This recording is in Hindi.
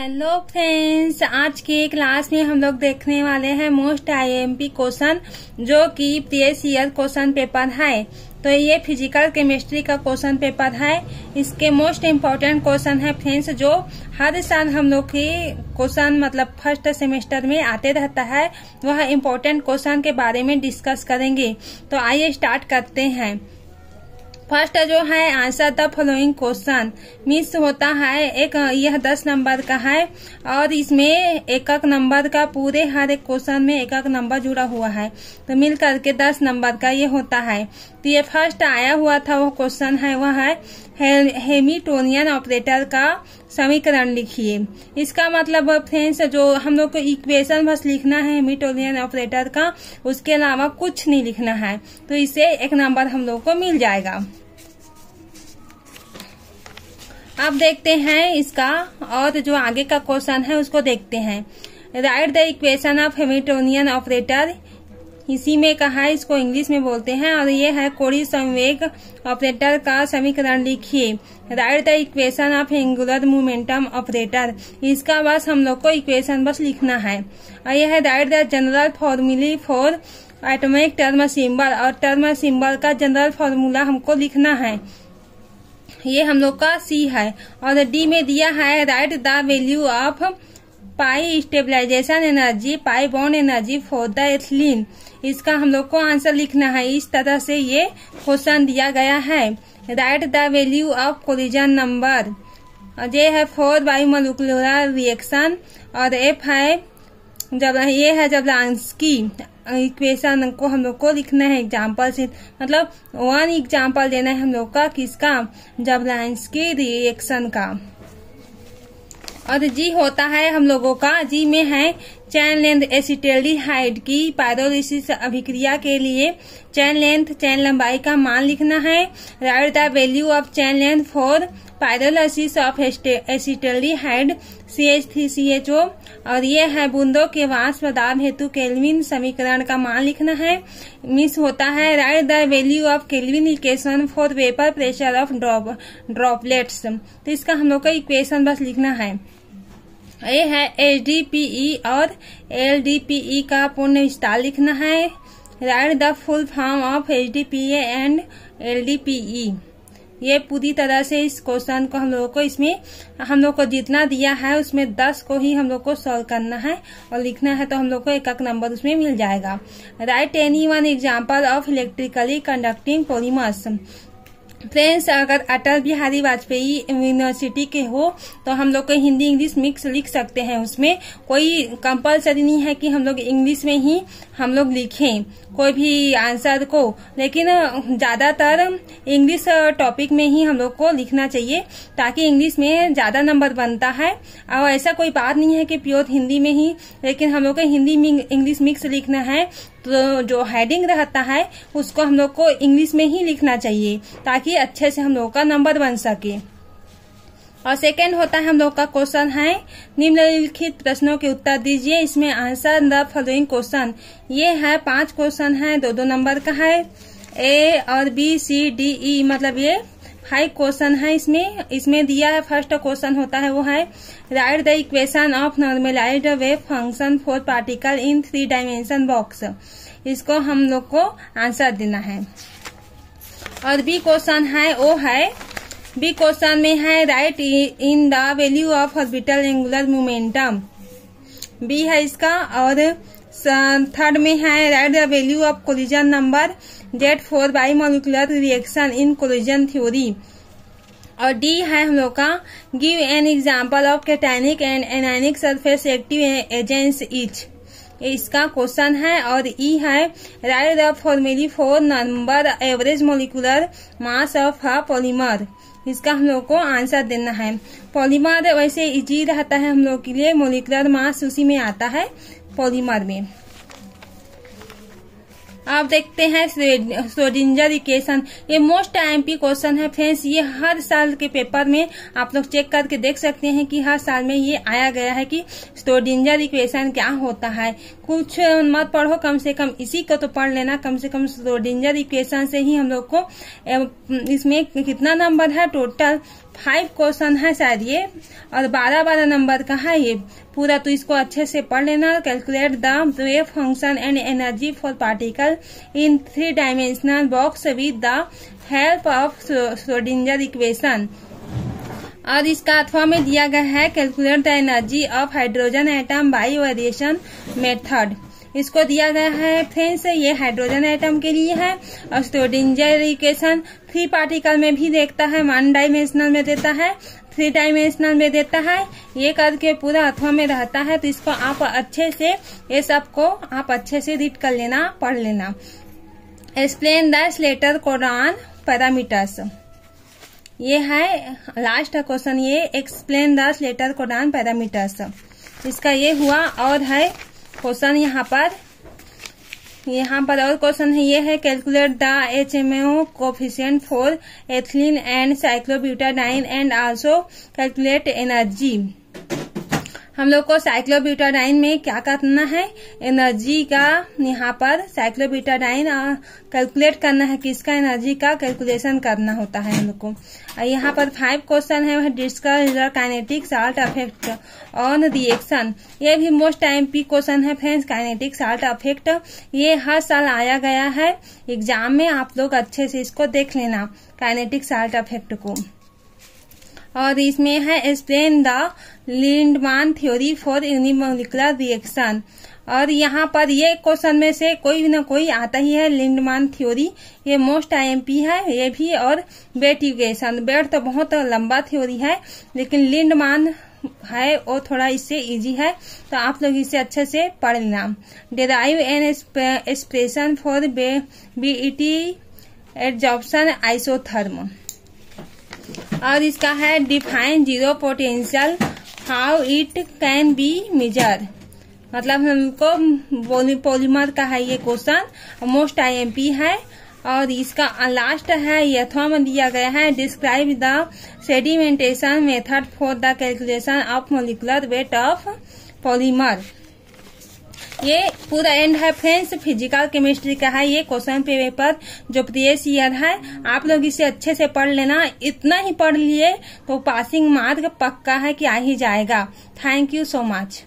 हेलो फ्रेंड्स, आज के क्लास में हम लोग देखने वाले हैं मोस्ट आईएमपी क्वेश्चन जो कि प्रीवियस ईयर क्वेश्चन पेपर है। तो ये फिजिकल केमिस्ट्री का क्वेश्चन पेपर है। इसके मोस्ट इम्पोर्टेंट क्वेश्चन है फ्रेंड्स, जो हर साल हम लोग के क्वेश्चन मतलब फर्स्ट सेमेस्टर में आते रहता है। वह इम्पोर्टेंट क्वेश्चन के बारे में डिस्कस करेंगे। तो आइए स्टार्ट करते हैं। फर्स्ट जो है answer the following question miss होता है। यह 10 नंबर का है और इसमें एक नंबर का पूरे हर एक क्वेश्चन में एक नंबर जुड़ा हुआ है, तो मिल करके 10 नंबर का ये होता है। तो ये फर्स्ट आया हुआ था वो क्वेश्चन है, वह है हैमिल्टोनियन ऑपरेटर का समीकरण लिखिए। इसका मतलब फ्रेंड्स जो हम लोग को इक्वेशन बस लिखना है हैमिल्टोनियन ऑपरेटर का, उसके अलावा कुछ नहीं लिखना है, तो इसे एक नंबर हम लोग को मिल जाएगा। अब देखते हैं इसका और जो आगे का क्वेश्चन है उसको देखते हैं। Right the equation of Hamiltonian operator, इसी में कहा है, इसको इंग्लिश में बोलते हैं और ये है कोणीय संवेग ऑपरेटर का समीकरण लिखिए। Right the equation of angular momentum operator, इसका बस हम लोग को इक्वेशन बस लिखना है। और यह है राइट द जनरल फॉर्मूले फॉर एटॉमिक टर्म सिंबल, और टर्म सिंबल का जनरल फॉर्मूला हमको लिखना है। ये हम लोग का सी है। और डी में दिया है right the value of pi stabilization energy, pi bond energy for the ethylene, इसका हम लोग को आंसर लिखना है। इस तरह से ये क्वेश्चन दिया गया है। Right the value of collision number, J है 4 बायोमोलिकुलर रिएक्शन, और एफ है जबलांस्की इक्वेशन को हम लोग को लिखना है एग्जाम्पल से, मतलब 1 एग्जाम्पल देना है हम लोग का किसका, जबलांस्की रिएक्शन का। और जी होता है हम लोगों का, जी में है चैन लेंथ एसिटाल्डिहाइड की पाइरोलिसिस अभिक्रिया के लिए चैन लंबाई का मान लिखना है। Right the value of chain length for pyrolysis of acetaldehyde CH3CHO, और ये है बूंदों के वाष्प दाब हेतु केल्विन समीकरण का मान लिखना है। मिस होता है right the value of kelvin equation for vapour pressure of droplets, तो इसका हम लोग को इक्वेशन बस लिखना है। ये है HDPE और LDPE का पूर्ण विस्तार लिखना है। Right the full form of HDPE and LDPE, ये पूरी तरह से इस क्वेश्चन को हम लोगों को इसमें हम लोग को जितना दिया है उसमें 10 को ही हम लोग को सॉल्व करना है और लिखना है, तो हम लोग को एक नंबर उसमें मिल जाएगा। Right any one example of electrically conducting polymers. Friends, अगर अटल बिहारी वाजपेयी यूनिवर्सिटी के हो तो हम लोग को हिंदी इंग्लिश मिक्स लिख सकते हैं। उसमें कोई कंपलसरी नहीं है कि हम लोग इंग्लिश में ही हम लोग लिखें कोई भी आंसर को, लेकिन ज्यादातर इंग्लिश टॉपिक में ही हम लोग को लिखना चाहिए ताकि इंग्लिश में ज्यादा नंबर बनता है। और ऐसा कोई बात नहीं है कि प्योर हिंदी में ही, लेकिन हम लोग को हिंदी में इंग्लिश मिक्स लिखना है, तो जो हेडिंग रहता है उसको हम लोग को इंग्लिश में ही लिखना चाहिए ताकि अच्छे से हम लोग का नंबर बन सके। और सेकंड होता है हम लोग का क्वेश्चन है निम्नलिखित प्रश्नों के उत्तर दीजिए। इसमें आंसर द फॉलोइंग क्वेश्चन, ये है 5 क्वेश्चन है, 2-2 नंबर का है। A और B C D E मतलब ये 5 क्वेश्चन है। इसमें दिया है फर्स्ट क्वेश्चन होता है वो है right the equation of normalized wave function for particle in 3 dimension box, इसको हम लोग को आंसर देना है। और बी क्वेश्चन है वो है, बी क्वेश्चन में है right in the value of orbital angular momentum, B है इसका। और थर्ड में है right the value of collision number Z4 biomolecular reaction in collision theory. और डी है हम लोग का give an example of cationic and anionic surface active agents each, इसका क्वेश्चन है। और ई है right the formula for number average molecular mass of a polymer, इसका हम लोग को आंसर देना है। पॉलीमर वैसे इजी रहता है हम लोग के लिए, मोलिकुलर मास उसी में आता है पॉलीमर में। आप देखते हैं श्रोडिंगर इक्वेशन, ये मोस्ट आईएमपी क्वेश्चन है फ्रेंड्स। ये हर साल के पेपर में आप लोग चेक करके देख सकते हैं कि हर साल में ये आया गया है कि श्रोडिंगर इक्वेशन क्या होता है। कुछ मत पढ़ो, कम से कम इसी को तो पढ़ लेना। कम से कम श्रोडिंगर इक्वेशन से ही हम लोग को इसमें कितना नंबर है टोटल 5 क्वेश्चन है शायद ये, और 12 नंबर का है ये पूरा, तो इसको अच्छे से पढ़ लेना। Calculate the wave function and energy for particle in 3 dimensional box with the help of Schrodinger equation. और इसका अथवा में दिया गया है calculate the energy of hydrogen atom by variation method. इसको दिया गया है फ्रेंड्स, ये हाइड्रोजन एटम के लिए है, और श्रोडिंगर इक्वेशन 3 पार्टिकल में भी देखता है, 1 डायमेंशनल में देता है, 3 डायमेंशनल में देता है, ये करके पूरा अथवा में रहता है। तो इसको आप अच्छे से, ये सबको आप अच्छे से रीड कर लेना, पढ़ लेना। Explain the Slater codon parameters, ये है लास्ट क्वेश्चन, ये explain the Slater codon parameters, इसका ये हुआ। और है क्वेश्चन यहाँ पर और क्वेश्चन है, ये है calculate the HMO coefficient for ethylene and cyclobutadiene and also calculate energy. हम लोग को साइक्लोब्यूटाडाइन में क्या करना है, एनर्जी का यहाँ पर साइक्लोब्यूटाडाइन कैलकुलेट करना है, किसका एनर्जी का कैलकुलेशन करना होता है हम लोग को। यहाँ पर 5 क्वेश्चन है, discuss the kinetic salt effect on reaction, ये भी मोस्ट टाइम क्वेश्चन है फ्रेंड्स। काइनेटिक साल्ट इफेक्ट ये हर साल आया गया है एग्जाम में, आप लोग अच्छे से इसको देख लेना काइनेटिक साल्ट इफेक्ट को। और इसमें है explain the Lindeman theory for unimolecular reaction, और यहाँ पर ये क्वेश्चन में से कोई न कोई आता ही है, लिंडमान थ्योरी, ये मोस्ट IMP है ये भी। और वेट इक्वेशन, वेट तो बहुत लंबा थ्योरी है, लेकिन लिंडमान है वो थोड़ा इससे इजी है, तो आप लोग इसे अच्छे से पढ़ लेना। Derive an expression for BET adsorption isotherm, और इसका है define zero potential how it can be measure, मतलब हमको पॉलीमर का है ये क्वेश्चन, मोस्ट IMP है। और इसका लास्ट है, ये अथवा में दिया गया है, describe the sedimentation method for the calculation of molecular weight of polymer. ये पूरा एंड है फ्रेंड्स, फिजिकल केमिस्ट्री का है ये क्वेश्चन पेपर जो प्रीवियस ईयर है। आप लोग इसे अच्छे से पढ़ लेना, इतना ही पढ़ लिए तो पासिंग मार्क पक्का है कि आ ही जाएगा। Thank you so much.